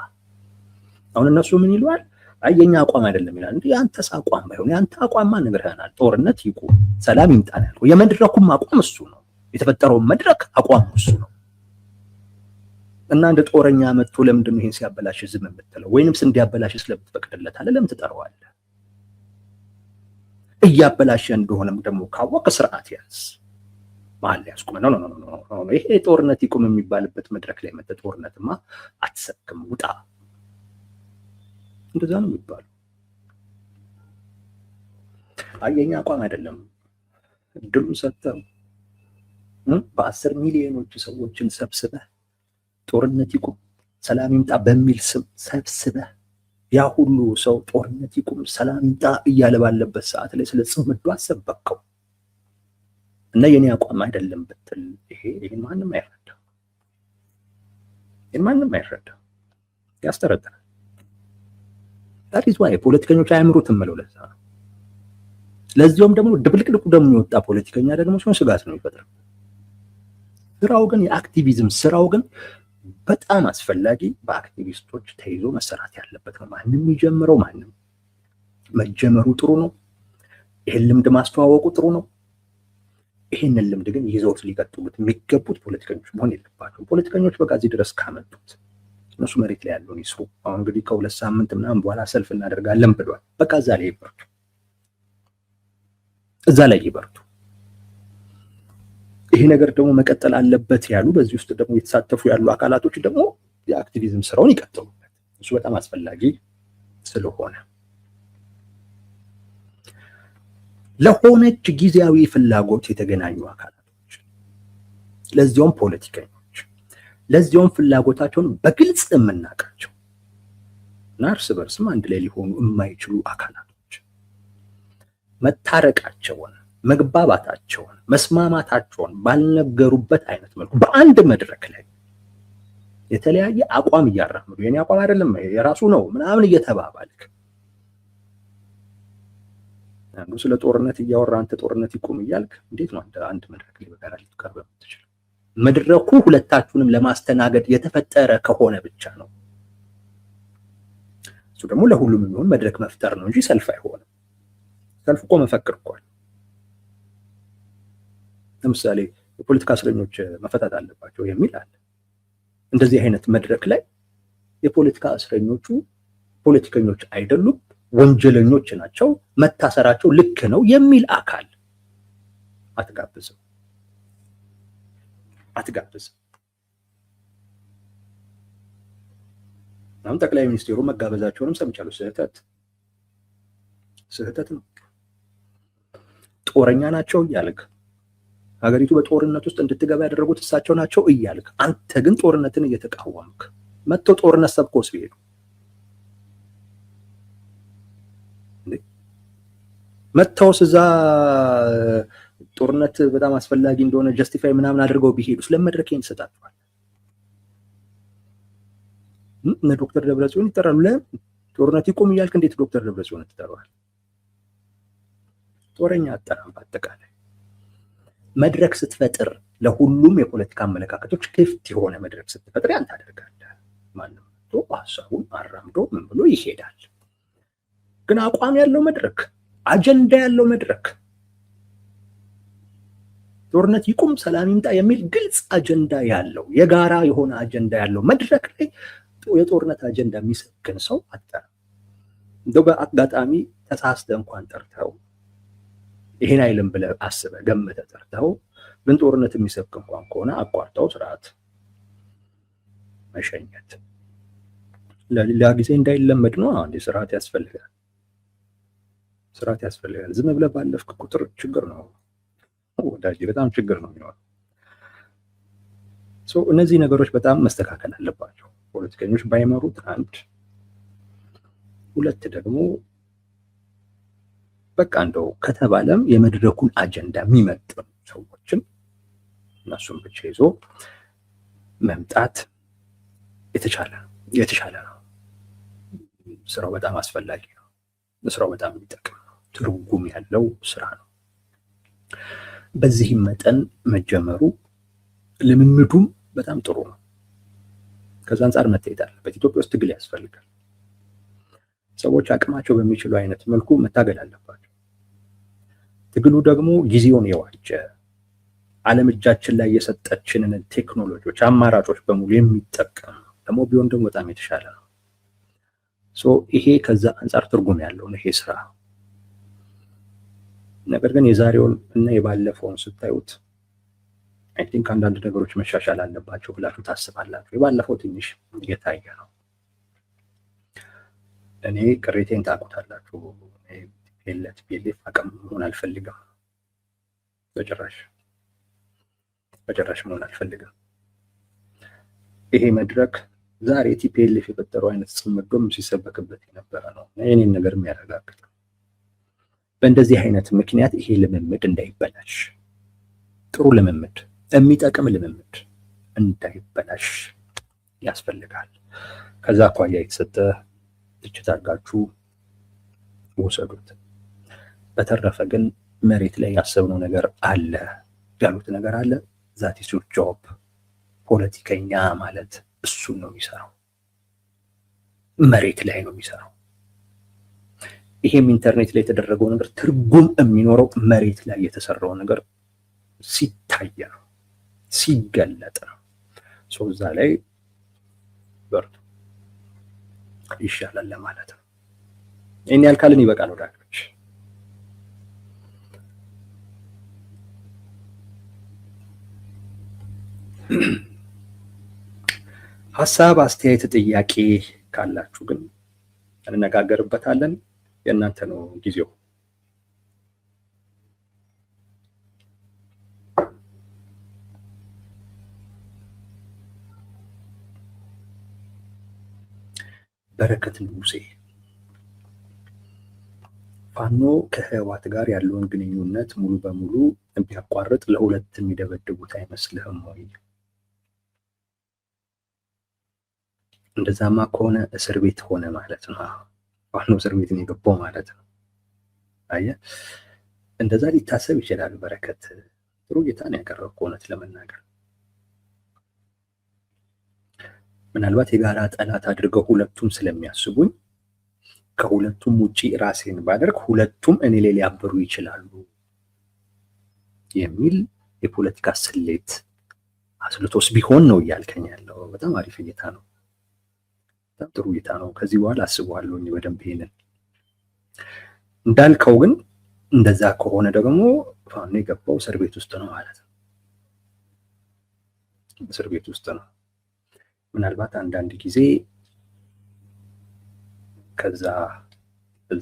አሁን እነሱ ምን ይለዋል? የኛ አቋም አይደለም ይላል። እንዴ አንተስ አቋም ባይሆን ያንተ አቋም ነግረህናል። ጦርነት ይቁም፣ ሰላም ይምጣ ያልከው የመድረኩም አቋም እሱ ነው። የተፈጠረው መድረክ አቋም እሱ ነው። እና እንደ ጦረኛ መጥቶ ለምንድን ነው ይሄን ሲያበላሽ ዝም የምትለው? ወይንስ እንዲያበላሽ ስለምትፈቅድለታለህ ለምን ትጠራዋለህ? እያበላሸ እንደሆነም ደግሞ ካወቅ ስርዓት ያዝ፣ መሀል ያስቆመ ነው። ይሄ ጦርነት ይቁም የሚባልበት መድረክ ላይ መጥተህ ጦርነትማ አትሰብክም፣ ውጣ። እንደዛ ነው የሚባለው። የኛ አቋም አይደለም እድሉን ሰጥተው በ10 ሚሊዮኖች ሰዎችን ሰብስበህ ጦርነት ይቁም ሰላም ይምጣ በሚል ስም ሰብስበህ ያ ሁሉ ሰው ጦርነት ይቁም ሰላም ይምጣ እያለ ባለበት ሰዓት ላይ ስለ ጽምዶ አሰበከው እና የኔ አቋም አይደለም ብትል ይሄን ማንም አይረዳም። ያስጠረጥራል። ታዲያ ዋይ ፖለቲከኞች አያምሩትም ማለት ለዛ ነው። ለዚያውም ደግሞ ድብልቅልቁ ደግሞ የወጣ ፖለቲከኛ ደግሞ ሲሆን ስጋት ነው የሚፈጥረው። ስራው ግን የአክቲቪዝም ስራው ግን በጣም አስፈላጊ በአክቲቪስቶች ተይዞ መሰራት ያለበት ነው። ማንም ይጀምረው ማንም መጀመሩ ጥሩ ነው። ይሄን ልምድ ማስተዋወቁ ጥሩ ነው። ይሄንን ልምድ ግን ይዘውት ሊቀጥሉት የሚገቡት ፖለቲከኞች መሆን የለባቸው። ፖለቲከኞች በቃ እዚህ ድረስ ካመጡት እነሱ መሬት ላይ ያለውን ይስሩ። አሁን እንግዲህ ከ2 ሳምንት ምናምን በኋላ ሰልፍ እናደርጋለን ብሏል። በቃ እዛ ላይ ይበርቱ። ይሄ ነገር ደግሞ መቀጠል አለበት ያሉ በዚህ ውስጥ ደግሞ የተሳተፉ ያሉ አካላቶች ደግሞ የአክቲቪዝም ስራውን ይቀጥሉበት። እሱ በጣም አስፈላጊ ስለሆነ ለሆነች ጊዜያዊ ፍላጎት የተገናኙ አካላቶች ለዚያውም ፖለቲከኞች ለዚያውም ፍላጎታቸውን በግልጽ የምናውቃቸው እና እርስ በርስም አንድ ላይ ሊሆኑ የማይችሉ አካላቶች መታረቃቸውን መግባባታቸውን መስማማታቸውን ባልነገሩበት አይነት መልኩ በአንድ መድረክ ላይ የተለያየ አቋም እያራመዱ የኔ አቋም አይደለም የራሱ ነው ምናምን እየተባባልክ አንዱ ስለ ጦርነት እያወራ አንተ ጦርነት ይቆም እያልክ እንዴት ነው አንድ መድረክ ላይ በጋራ ልትቀርብ የምትችለው? መድረኩ ሁለታችሁንም ለማስተናገድ የተፈጠረ ከሆነ ብቻ ነው። እሱ ደግሞ ለሁሉም የሚሆን መድረክ መፍጠር ነው እንጂ ሰልፍ አይሆንም። ሰልፍ እኮ መፈክር እኮ አለ። ለምሳሌ የፖለቲካ እስረኞች መፈታት አለባቸው የሚል አለ። እንደዚህ አይነት መድረክ ላይ የፖለቲካ እስረኞቹ ፖለቲከኞች አይደሉም ወንጀለኞች ናቸው መታሰራቸው ልክ ነው የሚል አካል አትጋብዝም። አሁን ጠቅላይ ሚኒስትሩ መጋበዛቸውንም ሰምቻለሁ። ስህተት ነው። ጦረኛ ናቸው እያልክ ሀገሪቱ በጦርነት ውስጥ እንድትገባ ያደረጉት እሳቸው ናቸው እያልክ አንተ ግን ጦርነትን እየተቃወምክ መጥተው ጦርነት ሰብኮስ ቢሄዱ መጥተውስ እዛ ጦርነት በጣም አስፈላጊ እንደሆነ ጀስቲፋይ ምናምን አድርገው ቢሄዱ ስለመድረክ ይንሰጣቸዋል። እነ ዶክተር ደብረጽዮን ይጠራሉ። ለጦርነት ይቆም እያልክ እንዴት ዶክተር ደብረጽዮን ትጠራዋል? ጦረኛ አጠራም። በአጠቃላይ መድረክ ስትፈጥር ለሁሉም የፖለቲካ አመለካከቶች ክፍት የሆነ መድረክ ስትፈጥር ያን ታደርጋለህ። ማንም ሀሳቡን አራምዶ ምን ብሎ ይሄዳል። ግን አቋም ያለው መድረክ አጀንዳ ያለው መድረክ ጦርነት ይቁም ሰላም ይምጣ የሚል ግልጽ አጀንዳ ያለው የጋራ የሆነ አጀንዳ ያለው መድረክ ላይ የጦርነት አጀንዳ የሚሰክን ሰው አጠራ። እንደው በአጋጣሚ ተሳስተህ እንኳን ጠርተው ይሄን አይልም ብለህ አስበህ ገምተህ ጠርተው ግን ጦርነት የሚሰብክ እንኳን ከሆነ አቋርጠው ስርዓት መሸኘት ለሌላ ጊዜ እንዳይለመድ ነው። አንዴ ስርዓት ያስፈልጋል። ዝም ብለህ ባለፍክ ቁጥር ችግር ነው ወዳጅ፣ በጣም ችግር ነው የሚሆነው። እነዚህ ነገሮች በጣም መስተካከል አለባቸው። ፖለቲከኞች ባይመሩት አንድ፣ ሁለት ደግሞ በቃ እንደው ከተባለም የመድረኩን አጀንዳ የሚመጥኑ ሰዎችን እነሱን ብቻ ይዞ መምጣት የተሻለ ነው። ስራው በጣም አስፈላጊ ነው። ስራው በጣም የሚጠቅም ነው። ትርጉም ያለው ስራ ነው። በዚህም መጠን መጀመሩ ልምምዱም በጣም ጥሩ ነው። ከዛ አንጻር መታየት አለበት። ኢትዮጵያ ውስጥ ትግል ያስፈልጋል። ሰዎች አቅማቸው በሚችሉ አይነት መልኩ መታገል አለባቸው። ትግሉ ደግሞ ጊዜውን የዋጀ ዓለም እጃችን ላይ የሰጠችንን ቴክኖሎጂዎች አማራጮች በሙሉ የሚጠቀም ደግሞ ቢሆን ደግሞ በጣም የተሻለ ነው። ይሄ ከዛ አንጻር ትርጉም ያለው ነው ይሄ ስራ። ነገር ግን የዛሬውን እና የባለፈውን ስታዩት አይ ቲንክ አንዳንድ ነገሮች መሻሻል አለባቸው ብላችሁ ታስባላችሁ። የባለፈው ትንሽ እየታየ ነው። እኔ ቅሬቴን ታውቁታላችሁ። ፒኤልኤፍ አቅም መሆን አልፈልግም። በጭራሽ መሆን አልፈልግም። ይሄ መድረክ ዛሬ ቲፒኤልኤፍ የፈጠረው አይነት ጽምዶም ሲሰበክበት የነበረ ነው። የኔን ነገር የሚያረጋግጥ በእንደዚህ አይነት ምክንያት ይሄ ልምምድ እንዳይበላሽ፣ ጥሩ ልምምድ፣ የሚጠቅም ልምምድ እንዳይበላሽ ያስፈልጋል። ከዛ አኳያ የተሰጠ ትችት አድርጋችሁ ወሰዱት። በተረፈ ግን መሬት ላይ ያሰብነው ነገር አለ፣ ያሉት ነገር አለ። ዛት ኢዝ ዩር ጆብ። ፖለቲከኛ ማለት እሱን ነው የሚሰራው፣ መሬት ላይ ነው የሚሰራው። ይሄም ኢንተርኔት ላይ የተደረገው ነገር ትርጉም የሚኖረው መሬት ላይ የተሰራው ነገር ሲታይ ነው፣ ሲገለጥ ነው። እዛ ላይ በርቱ ይሻላል ለማለት ነው። ይህን ያልካልን ይበቃል ወዳጆች። ሀሳብ፣ አስተያየት፣ ጥያቄ ካላችሁ ግን እንነጋገርበታለን። የእናንተ ነው ጊዜው። በረከት ንጉሴ ፋኖ ከህወሓት ጋር ያለውን ግንኙነት ሙሉ በሙሉ ቢያቋርጥ ለሁለት የሚደበድቡት አይመስልህም ወይ? እንደዛማ ከሆነ እስር ቤት ሆነ ማለት ነው። ፋኖ እስር ቤት ነው የገባው ማለት ነው። አየህ፣ እንደዛ ሊታሰብ ይችላል። በረከት ጥሩ ጌታ ነው ያቀረብከው። እውነት ለመናገር ምናልባት የጋራ ጠላት አድርገው ሁለቱም ስለሚያስቡኝ ከሁለቱም ውጪ ራሴን ባደርግ ሁለቱም እኔ ላይ ሊያበሩ ይችላሉ የሚል የፖለቲካ ስሌት አስልቶስ ቢሆን ነው እያልከኝ ያለው። በጣም አሪፍ እይታ ነው። በጣም ጥሩ እይታ ነው። ከዚህ በኋላ አስበዋለሁኝ በደንብ ይሄንን። እንዳልከው ግን እንደዛ ከሆነ ደግሞ ፋኖ የገባው እስር ቤት ውስጥ ነው ማለት ነው። እስር ቤት ውስጥ ነው። ምናልባት አንዳንድ ጊዜ ከዛ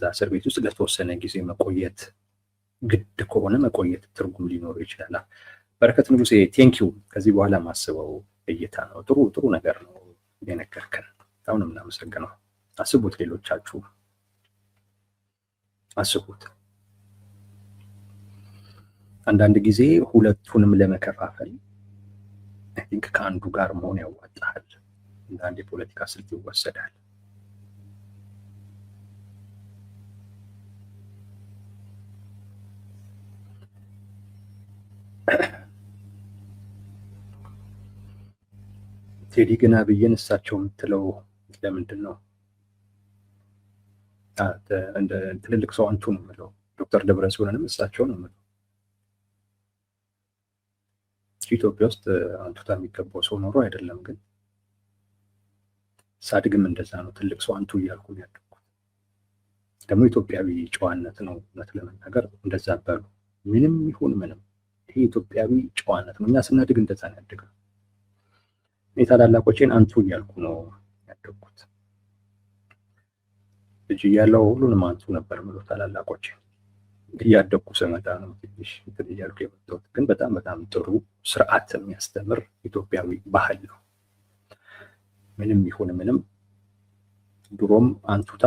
እስር ቤት ውስጥ ለተወሰነ ጊዜ መቆየት ግድ ከሆነ መቆየት ትርጉም ሊኖረው ይችላል። በረከት ንጉሴ ቴንኪው። ከዚህ በኋላ ማስበው እይታ ነው። ጥሩ ነገር ነው የነገርከን። በጣም ነው የምናመሰግነው። አስቡት፣ ሌሎቻችሁ አስቡት። አንዳንድ ጊዜ ሁለቱንም ለመከፋፈል አይ ቲንክ ከአንዱ ጋር መሆን ያዋጣል። አንዳንድ የፖለቲካ ስልት ይወሰዳል። ቴዲ ግን አብይን እሳቸው የምትለው ለምንድን ነው? እንደ ትልልቅ ሰው አንቱ ነው የምለው። ዶክተር ደብረጽዮንንም እሳቸው ነው የምለው። ኢትዮጵያ ውስጥ አንቱታ የሚገባው ሰው ኖሮ አይደለም፣ ግን ሳድግም እንደዛ ነው። ትልቅ ሰው አንቱ እያልኩ ነው ያደግኩት። ደግሞ ኢትዮጵያዊ ጨዋነት ነው። እውነት ለመናገር እንደዛ በሉ። ምንም ይሁን ምንም ይሄ ኢትዮጵያዊ ጨዋነት ነው። እኛ ስናድግ እንደዛ ነው ያደግነው። እኔ ታላላቆቼን አንቱ እያልኩ ነው ያደግኩት። ልጅ እያለሁ ሁሉንም አንቱ ነበር የምለው ታላላቆቼን። እያደግኩ ስመጣ ነው ትንሽ እንትን እያልኩ የመጣሁት። ግን በጣም በጣም ጥሩ ስርዓት የሚያስተምር ኢትዮጵያዊ ባህል ነው። ምንም ይሁን ምንም ድሮም አንቱታ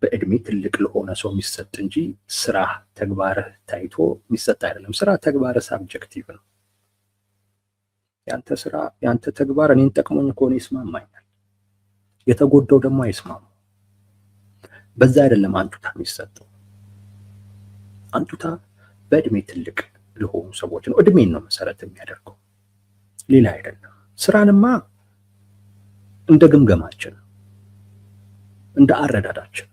በእድሜ ትልቅ ለሆነ ሰው የሚሰጥ እንጂ ስራ ተግባርህ ታይቶ የሚሰጥ አይደለም። ስራ ተግባርህ ሳብጀክቲቭ ነው። ያንተ ስራ ያንተ ተግባር እኔን ጠቅሞኝ ከሆነ ይስማማኛል፣ የተጎዳው ደግሞ አይስማሙ። በዛ አይደለም አንቱታ የሚሰጠው። አንቱታ በእድሜ ትልቅ ለሆኑ ሰዎች ነው። እድሜን ነው መሰረት የሚያደርገው፣ ሌላ አይደለም። ስራንማ እንደ ግምገማችን እንደ አረዳዳችን፣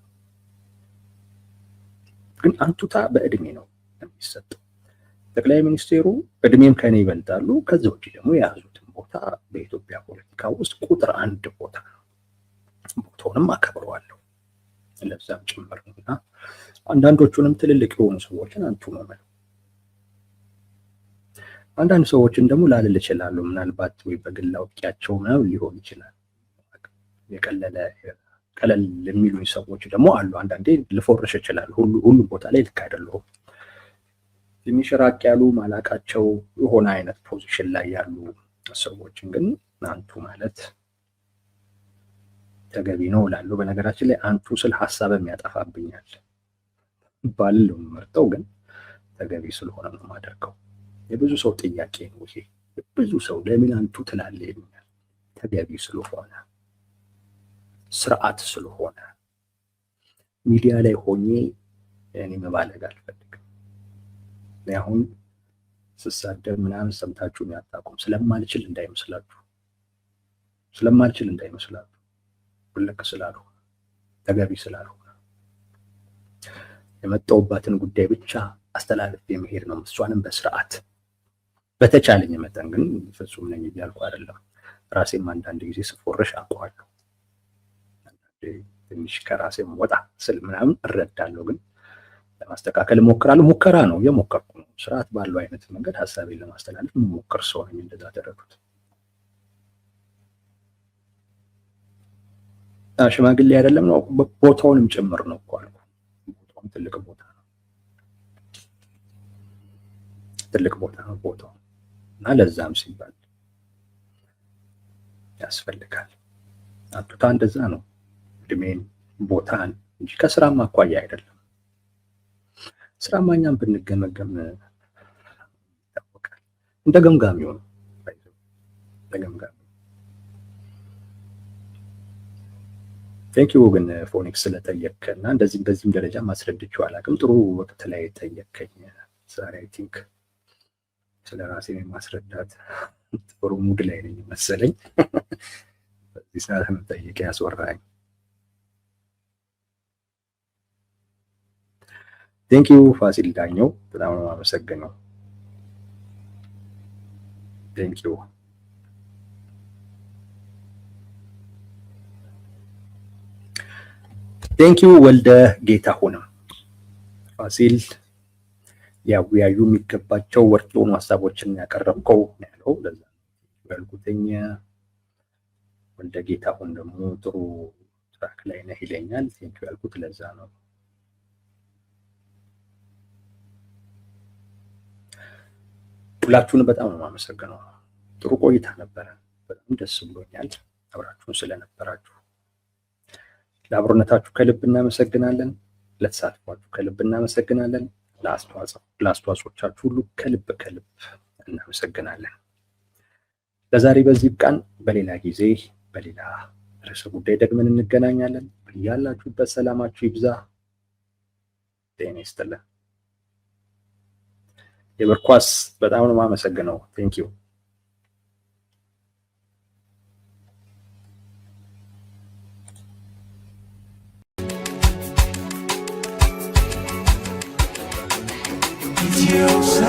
ግን አንቱታ በእድሜ ነው የሚሰጠው። ጠቅላይ ሚኒስቴሩ እድሜም ከኔ ይበልጣሉ። ከዛ ውጪ ደግሞ የያዙትን ቦታ በኢትዮጵያ ፖለቲካ ውስጥ ቁጥር 1 ቦታ ነው። ቦታውንም አከብረዋለሁ ለዛም ጭምር ነውና አንዳንዶቹንም ትልልቅ የሆኑ ሰዎችን አንቱ ነው ማለት። አንዳንድ ሰዎችን ደግሞ ላልል እችላለሁ። ምናልባት ወይ በግል አውቂያቸው ምናምን ሊሆን ይችላል። ቀለል የሚሉኝ ሰዎች ደግሞ አሉ። አንዳንዴ ልፎርሽ ይችላል። ሁሉም ቦታ ላይ ልክ አይደለሁም። ትንሽ ራቅ ያሉ ማላቃቸው የሆነ አይነት ፖዚሽን ላይ ያሉ ሰዎችን ግን አንቱ ማለት ተገቢ ነው እላለሁ። በነገራችን ላይ አንቱ ስል ሀሳብም ያጠፋብኛል ባልል ነው የምመርጠው፣ ግን ተገቢ ስለሆነ ነው የማደርገው። የብዙ ሰው ጥያቄ ነው ይሄ። ብዙ ሰው ለምን አንቱ ትላለህ ይሉኛል። ተገቢ ስለሆነ ስርዓት ስለሆነ ሚዲያ ላይ ሆኜ እኔ መባለግ አልፈልግም። አሁን ስሳደብ ምናምን ሰምታችሁ አታውቁም። ስለማልችል እንዳይመስላችሁ ብልክ ስላልሆነ ተገቢ ስላልሆነ የመጣሁባትን ጉዳይ ብቻ አስተላልፍ የመሄድ ነው። እሷንም በስርዓት በተቻለኝ መጠን፣ ግን ፍጹም ነኝ እያልኩ አይደለም። ራሴም አንዳንድ ጊዜ ስፎርሽ አውቀዋለሁ። ትንሽ ከራሴም ወጣ ስል ምናምን እረዳለሁ፣ ግን ለማስተካከል እሞክራለሁ። ሙከራ ነው፣ የሞከርኩ ነው። ስርዓት ባለው አይነት መንገድ ሀሳቤን ለማስተላለፍ የምሞክር ሰው ነኝ። እንደዛ አደረኩት። ሽማግሌ አይደለም ነው ቦታውንም ጭምር ነው እኮ አልኩ። ቦታውም ትልቅ ቦታ ነው ቦታው እና ለዛም ሲባል ያስፈልጋል። አቱታ እንደዛ ነው። እድሜን ቦታን እንጂ ከስራም አኳያ አይደለም። ስራማ እኛም ብንገመገም ይታወቃል። እንደ ገምጋሚው ነው። ቴንኪዩ ግን ፎኒክስ ስለጠየቅ እና በዚህም ደረጃ ማስረድቼው አላውቅም። ጥሩ ወቅት ላይ ጠየቀኝ ዛሬ። አይ ቲንክ ስለ ራሴ ማስረዳት ጥሩ ሙድ ላይ ነኝ መሰለኝ። በዚህ ሰዓት መጠየቅ ያስወራኝ። ቴንኪዩ ፋሲል ዳኘው፣ በጣም ነው የማመሰግነው። ቴንኪዩ። ቴንኪዩ ወልደ ጌታሁንም ፋሲል ሊያወያዩ የሚገባቸው ወርቅ የሆኑ ሀሳቦችን ያቀረብከው ነው ያለው። ለዛ ያልኩትኝ ወልደ ጌታሁን ደግሞ ጥሩ ትራክ ላይ ነህ ይለኛል። ቴንኪዩ ያልኩት ለዛ ነው። ሁላችሁንም በጣም ነው የማመሰግነው። ጥሩ ቆይታ ነበረ። በጣም ደስ ብሎኛል አብራችሁን ስለነበራችሁ። ለአብሮነታችሁ ከልብ እናመሰግናለን። ለተሳትፏችሁ ከልብ እናመሰግናለን። ለአስተዋጽኦቻችሁ ሁሉ ከልብ እናመሰግናለን። ለዛሬ በዚህ ብቃን። በሌላ ጊዜ በሌላ ርዕሰ ጉዳይ ደግመን እንገናኛለን። ያላችሁበት ሰላማችሁ ይብዛ። ጤና ይስጥልን። የበርኳስ በጣም ነው የማመሰግነው። ቴንኪዩ። Dios